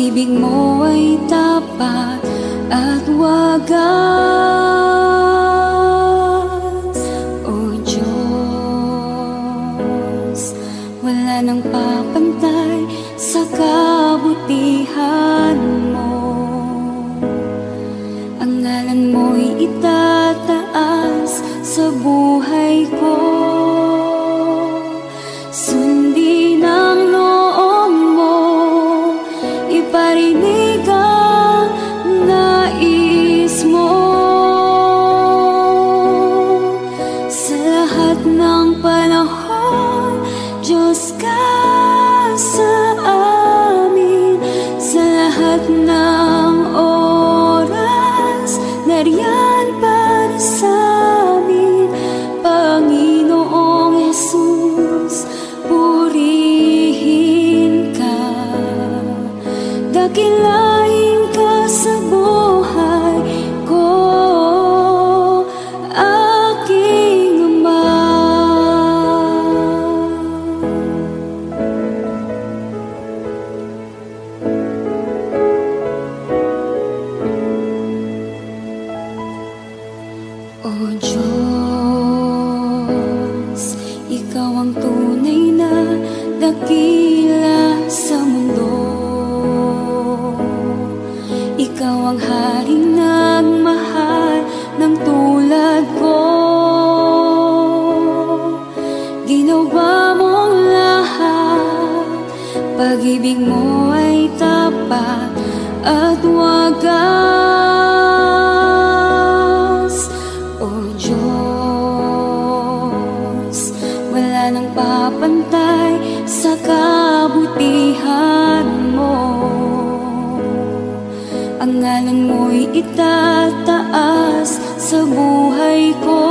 pag-ibig mo ay tapat at wagas. O Diyos, wala nang papantay sa kabutihan mo. Ang ngalan mo'y itataas sa buhay ko. Sundin ang loob mo, iparinig ang nais mo. Sa lahat ng panahon, Diyos ka sa amin. Sa lahat ng oras, nariyan para sa amin. Panginoong Jesus, purihin ka. Dakilain ka sa buhay ko, aking Ama. O Diyos, ikaw ang tunay na dakila sa mundo. Ikaw ang haring nagmahal ng tulad ko. Ginawa mong lahat, pag-ibig mo ay tapat at wagas. O Diyos, wala nang papantay sa kabutihan mo. Ang ngalan mo'y itataas sa buhay ko.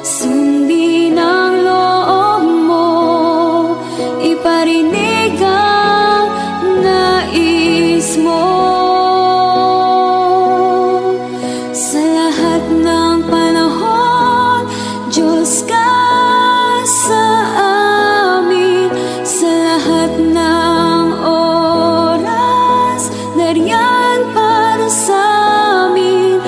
Sundin ang loob mo, iparinig ang nais mo. Sa lahat ng panahon, Diyos ka sa amin. Sa lahat ng oras, nariyan para sa amin.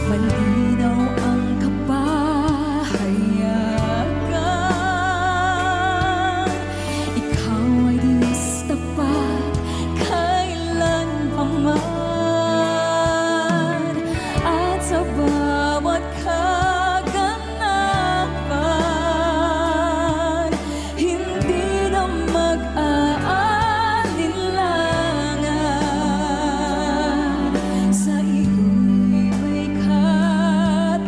malinaw ang kapahayagan. Ikaw ay Diyos tapat kailanpaman, at sa bawat kaganapan hindi na mag-aalinlangan. Sa iyo'y may katiyakan,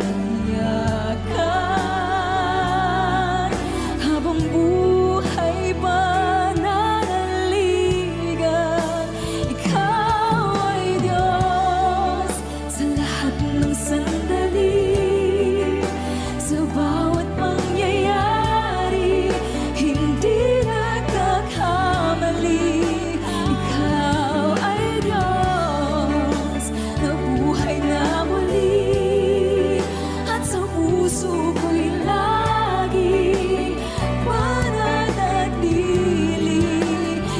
habang buhay pananaligan. Ikaw ay Diyos sa lahat ng sandali, sa bawat pangyayari, hindi nagkakamali. Ikaw ay Diyos na buhay na muli, at sa puso ko'y lagi mananatili.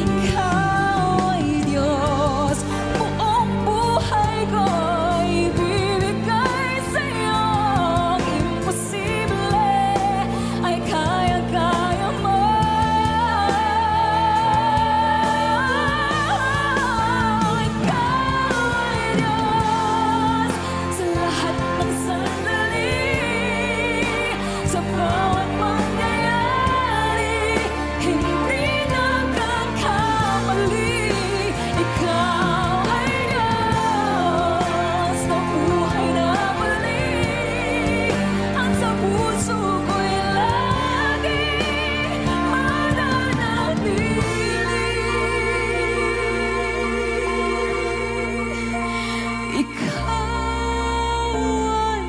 Ikaw ay Diyos, buong buhay ko'y ibibigay sa'yo. Ang imposible ay kaya-kaya mo. Ikaw ay Diyos sa lahat ng sandali, sa bawat pangyayari, hindi nagkakamali. Ikaw ay Diyos na buhay na muli, at sa puso ko'y lagi mananatili. Ikaw ay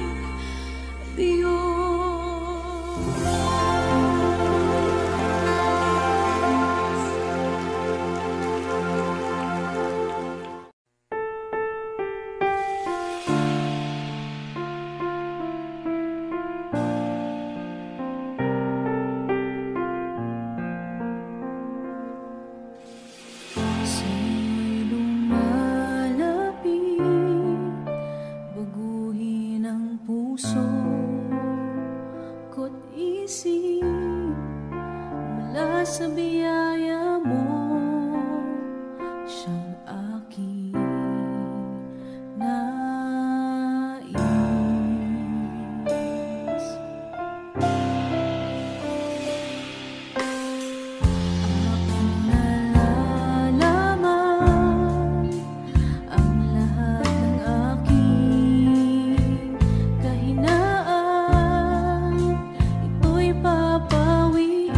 Sa'yo'y lumalapit, baguhin ang puso ko't isip mula sa biyaya mo. Siyang aking nais. Aking nalalaman ang lahat ng aking kahinaan, ito'y papawiin.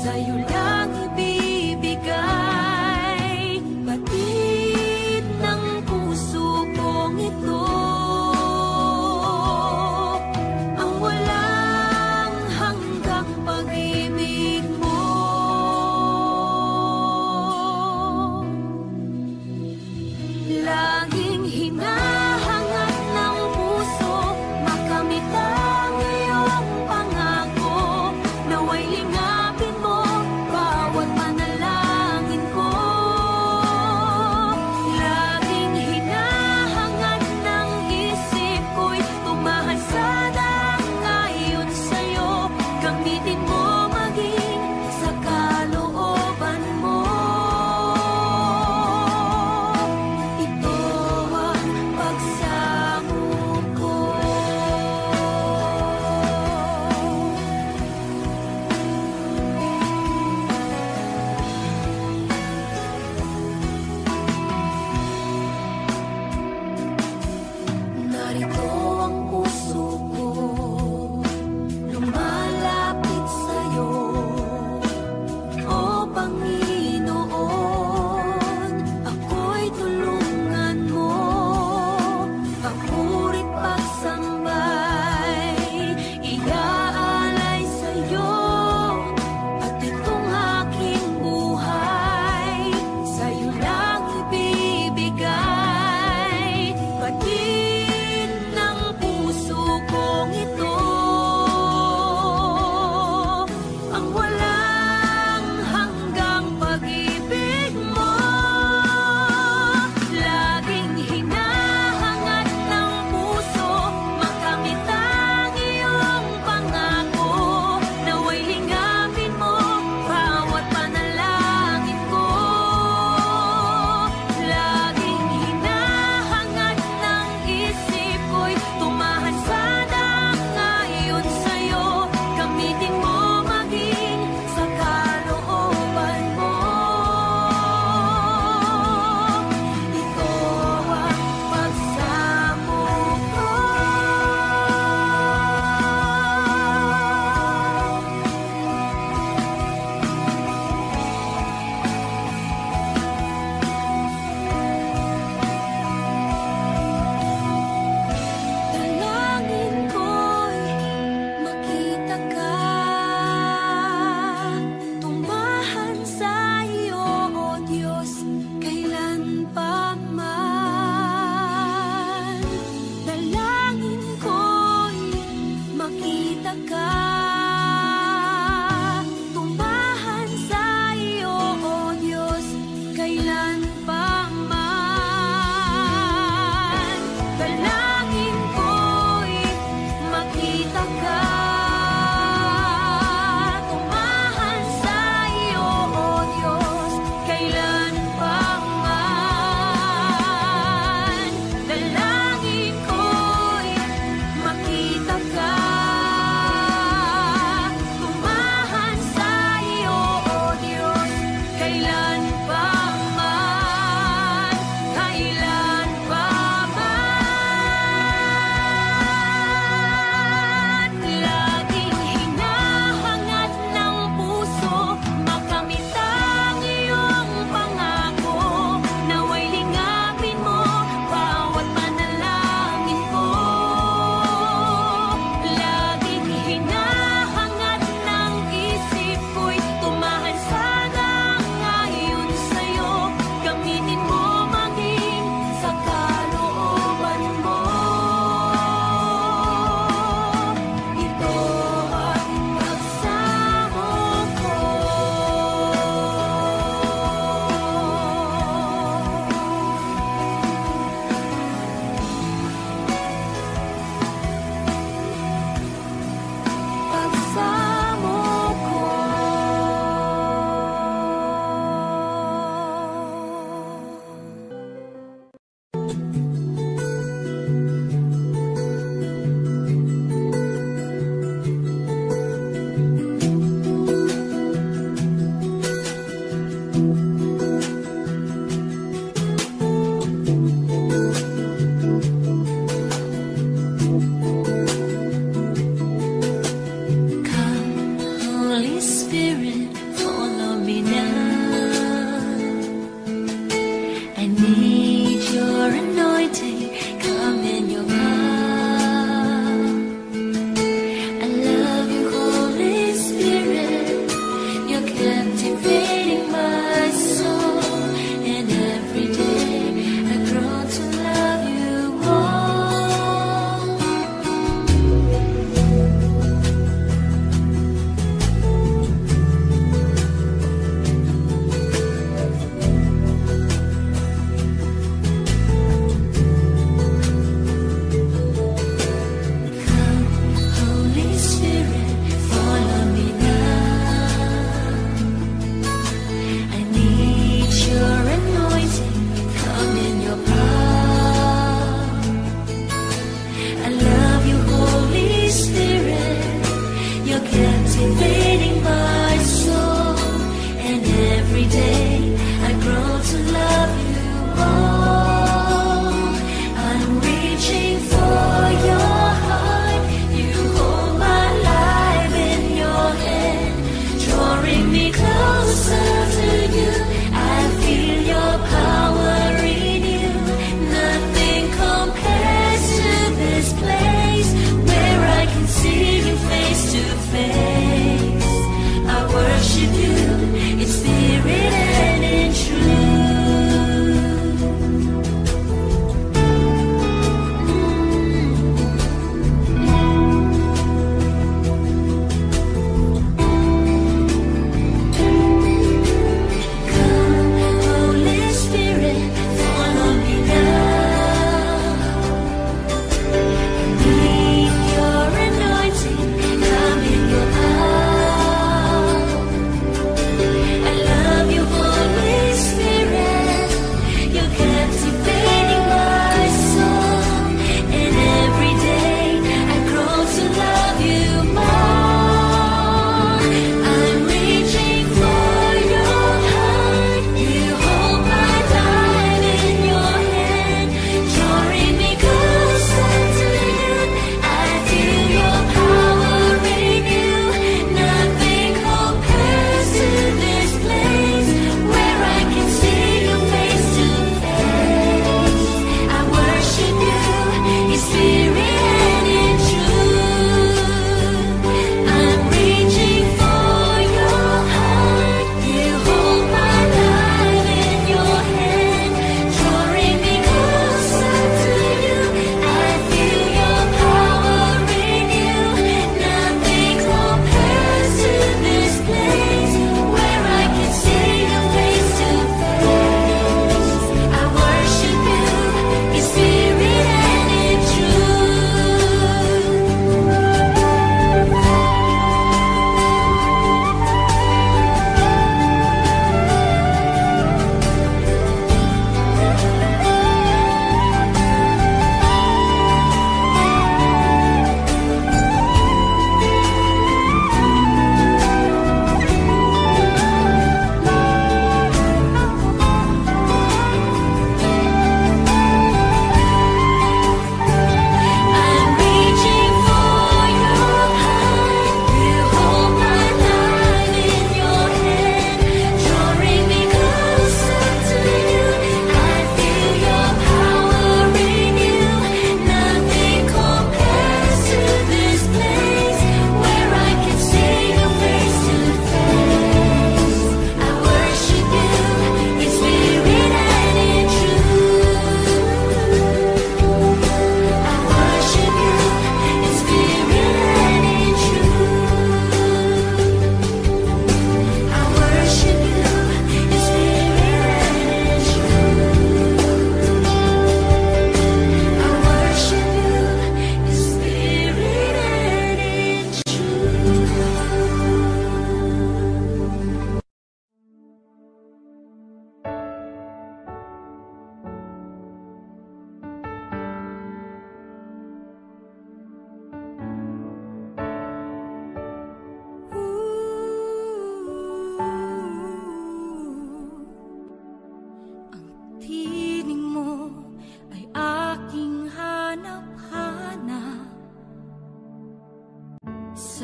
Sa'yo lang ibibigay, batid ng puso.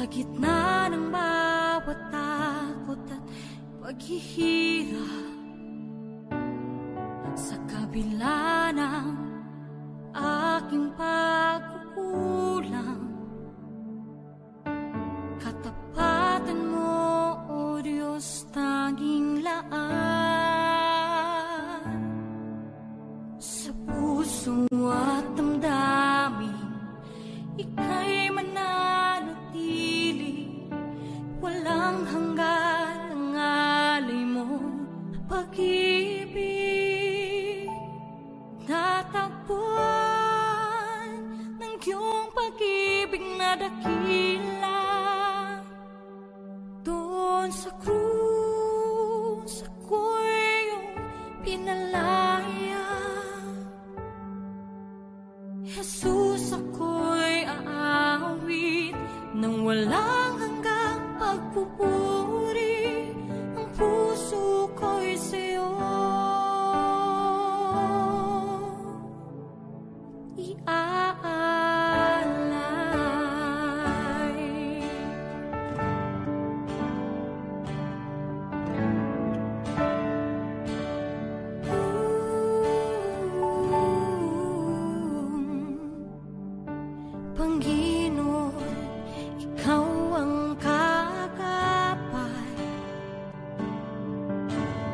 Sa gitna ng bawat takot at paghihirap, sa kabila ng aking pagkukulang, katapatan mo, O Diyos, tanging laan. Sa puso at damdamin, ika'y mananatili, walang hanggan ang alay mo pag-ibig. Natagpuan ng iyong pag-ibig na dakila, doon sa krus ako'y iyong pinalaya. Jesus, ako'y aawit nang walang hanggang pagpupuri. Ang puso ko'y sa'yo iaalay. Panginoon, ikaw ang kagapay,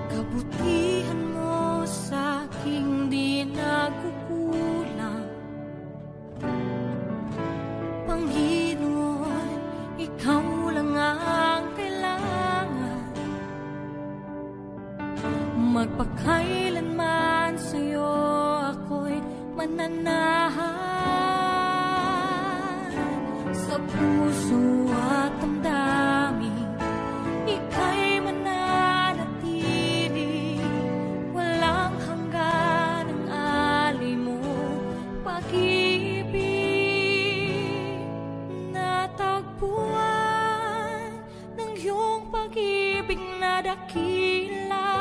kabutihan mo sa'king di nagkukulang. Panginoon, ikaw lang ang kailangan, magpakailanman sa'yo ako'y mananahan. Sa puso at damdamin, ika'y mananatili, walang hanggan ang alay mo pag-ibig. Natagpuan ng iyong pag-ibig na dakila,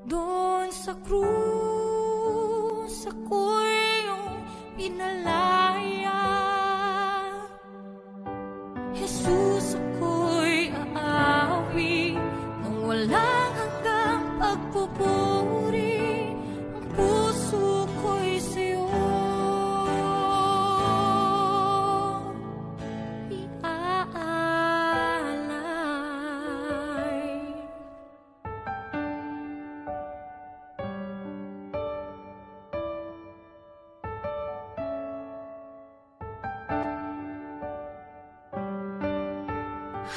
doon sa krus ako'y iyong pinalaya. Jesus, ako'y aawit nang walang hanggang pagpupuri. Ang puso ko'y sa'yo iaalay.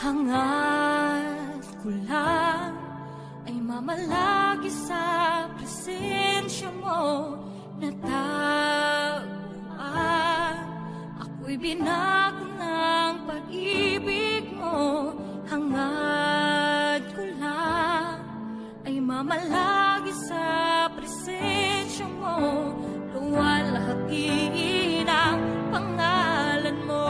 Hangad ko lang ay mamalagi sa presensya mo, natagpuan ako'y binago ng pag-ibig mo. Hangad ko lang ay mamalagi sa presensya mo, luwalhati ng pangalan mo.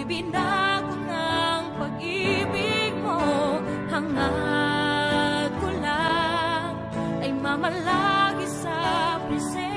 Binago ng pag-ibig mo, hangad ko lang ay mamalagi sa presensya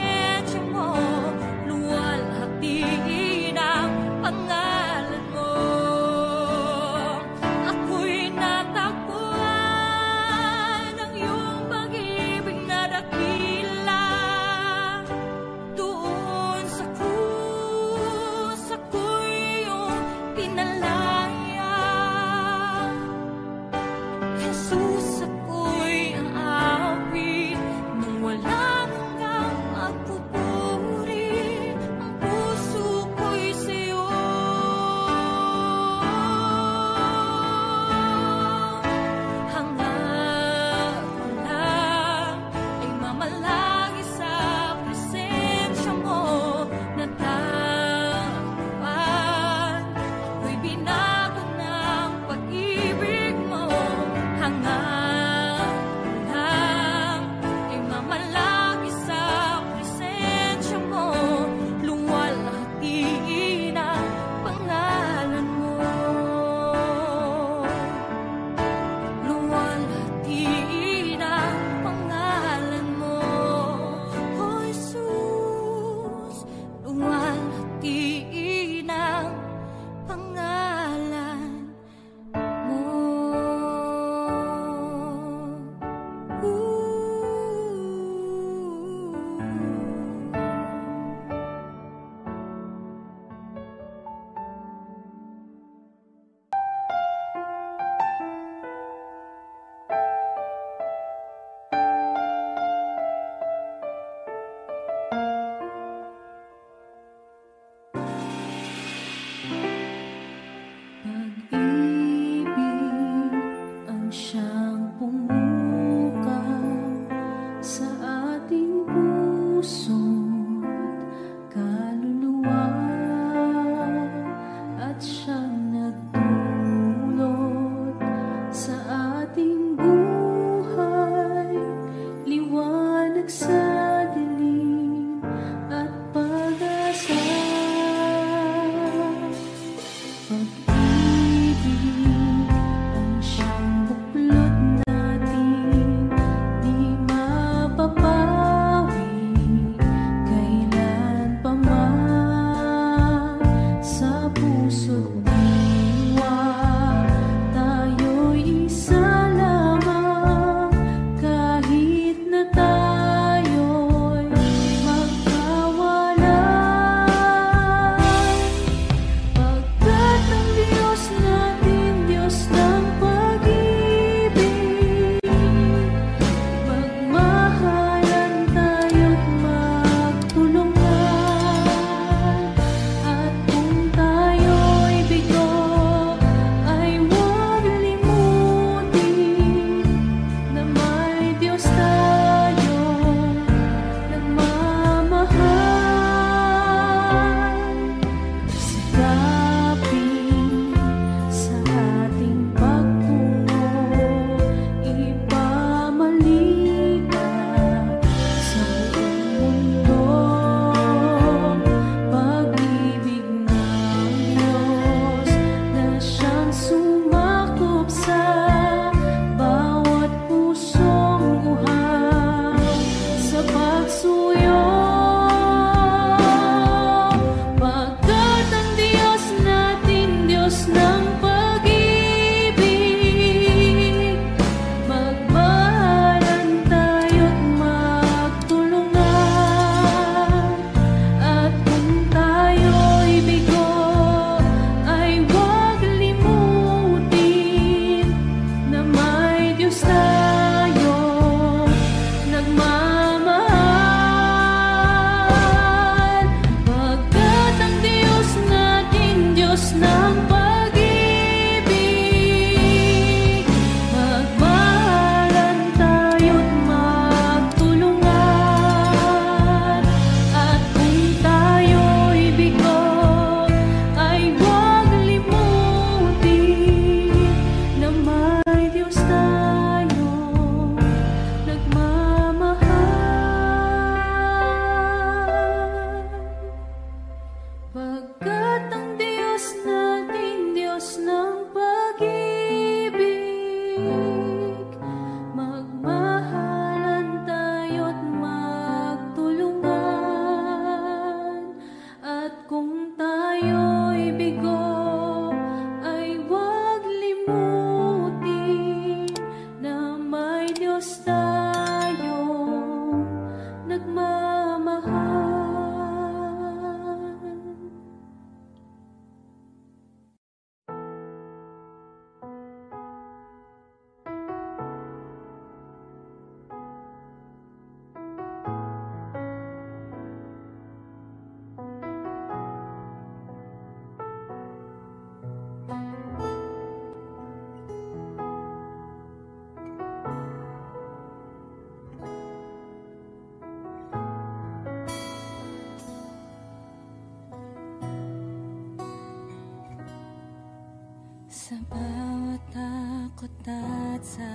Sa bawat takot at sa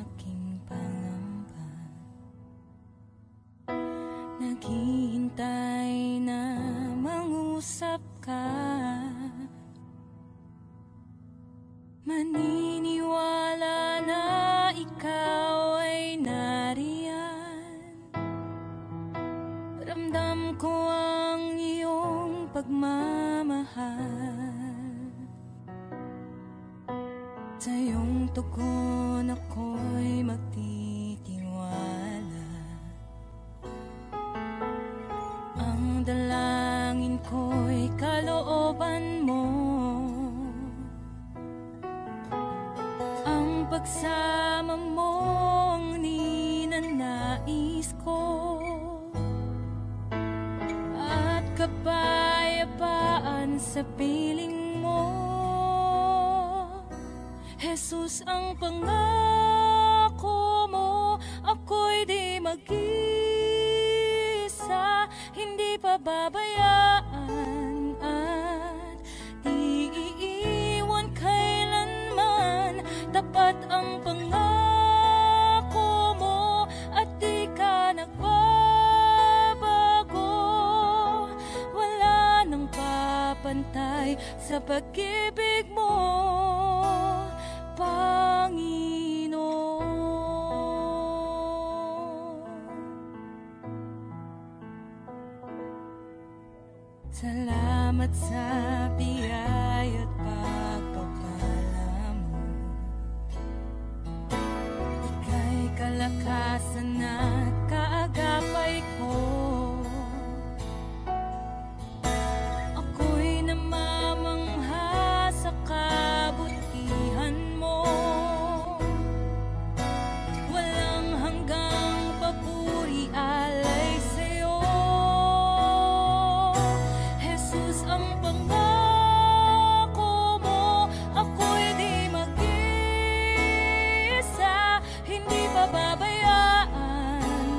aking pangamba, naghihintay na mangusap ka. Maniniwala na ikaw ay nariyan. Ramdam ko ang iyong pagmamahal. Sa iyong tugon ako'y magtitiwala. Ang dalangin ko'y kalooban mo. Ang pagsama mo ang ninanais ko. At kapayapaan sa piling mo. Jesus, ang pangako mo, ako'y di mag-isa, hindi pababayaan at di iiwan kailanman. Tapat ang pangako mo at di ka nagbabago. Wala nang papantay sa pag-ibig mo, Panginoon. Salamat sa biyaya at pagpapala mo. Ika'y kalakasan at kaagapay ko. Ako'y namamangha sa kabutihan mo. Walang hanggang papuri alay sa'yo. Jesus, ang pangako mo, ako'y di mag-isa, hindi pababayaan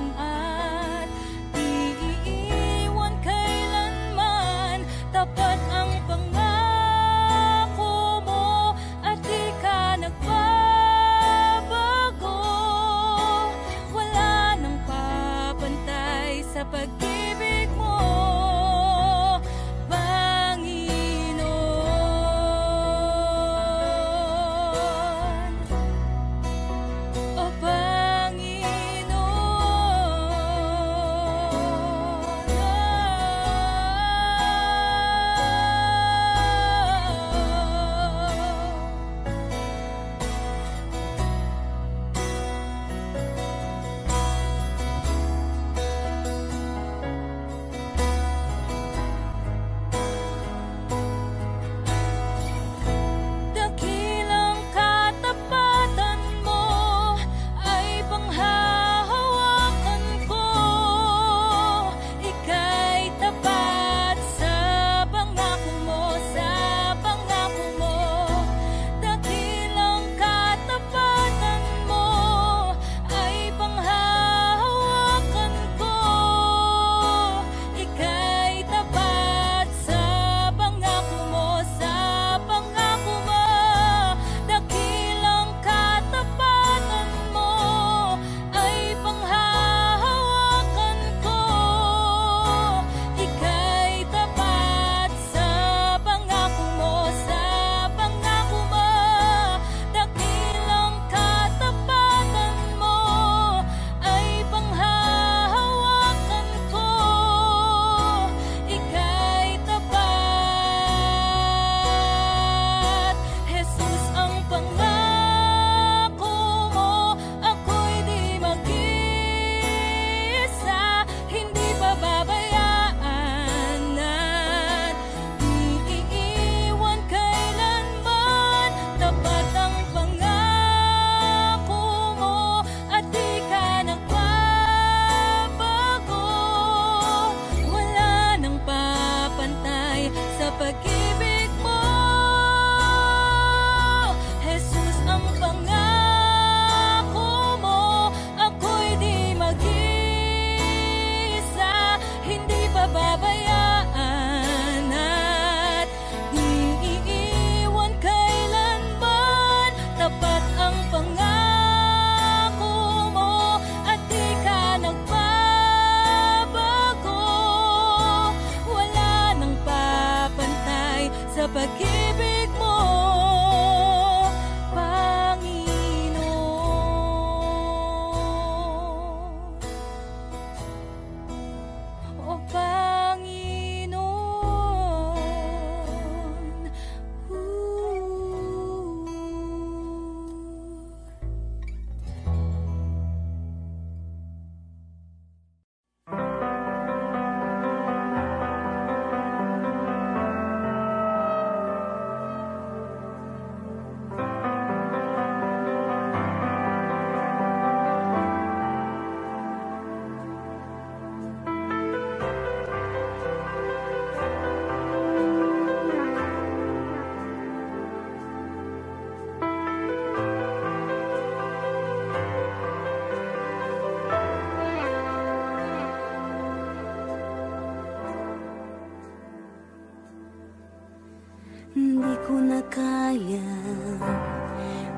ko na kaya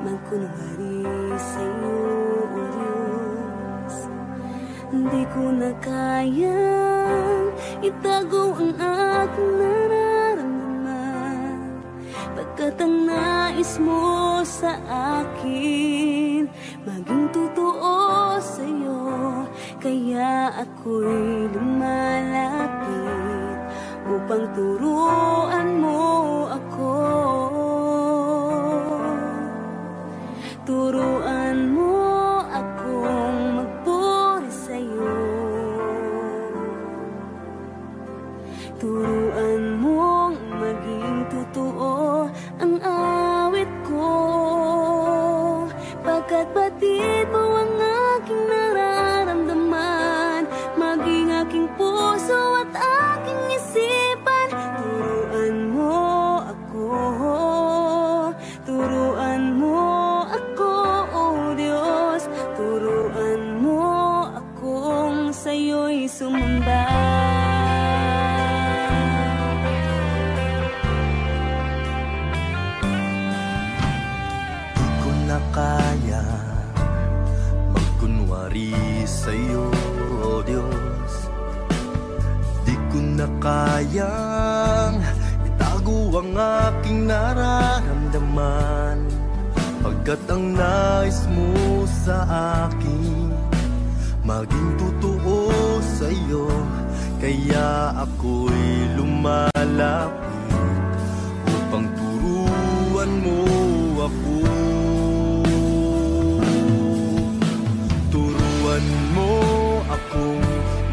magkunwari sa'yo, O Diyos. Di ko na kayang itago ang aking nararamdaman, pagkat ang nais mo sa akin maging totoo sa'yo. Kaya ako'y lumalapit upang turuan mo ako. Turuan mo akong magpuri sa'yo. Turuan mong maging totoo ang awit ko, pagkat batid mo ang aking nararamdaman, maging aking puso at aking isipan. Turuan mo ako, turuan mo ako, O Diyos. Turuan mo akong sa'yo'y sumamba. Di ko na kaya magkunwari sa'yo, O Diyos. Di ko na kayang itago ang aking nararamdaman, pagkat ang nais mo sa akin maging totoo sa'yo. Kaya ako'y lumalapit upang turuan mo ako. Turuan mo akong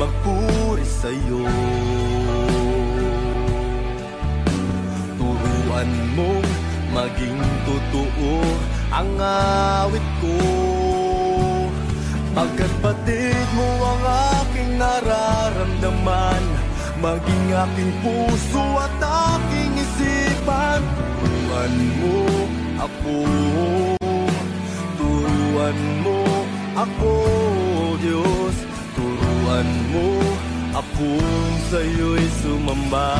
magpuri sa'yo. Turuan mong maging totoo ang awit ko, pagkat batid mo ang aking nararamdaman, maging aking puso at aking isipan. Turuan mo ako, turuan mo ako, Diyos. Turuan mo akong sa'yo'y sumamba.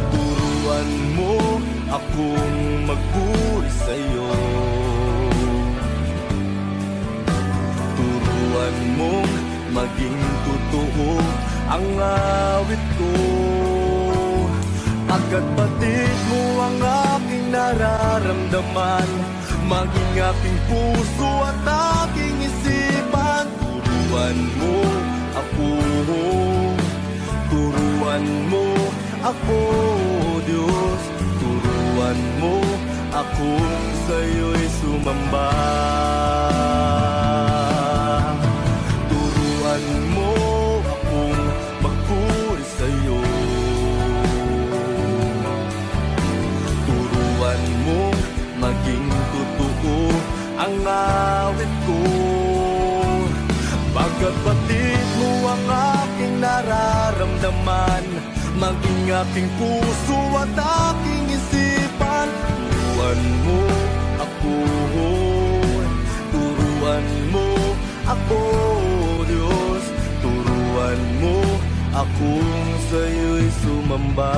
Turuan mo akong magpuri sa'yo. Turuan mong maging totoo ang awit ko, pagkat batid mo ang aking nararamdaman, maging aking puso at aking isipan. Turuan mo ako, turuan mo ako, Diyos. Turuan mo akong sa'yo'y sumamba. Turuan mo akong magpuri sa'yo. Turuan mo maging totoo ang awit ko, pagkat batid mo ang aking nararamdaman, maging aking puso at aking isipan. Turuan mo ako, turuan mo ako, Diyos. Turuan mo akong sa'yo'y sumamba.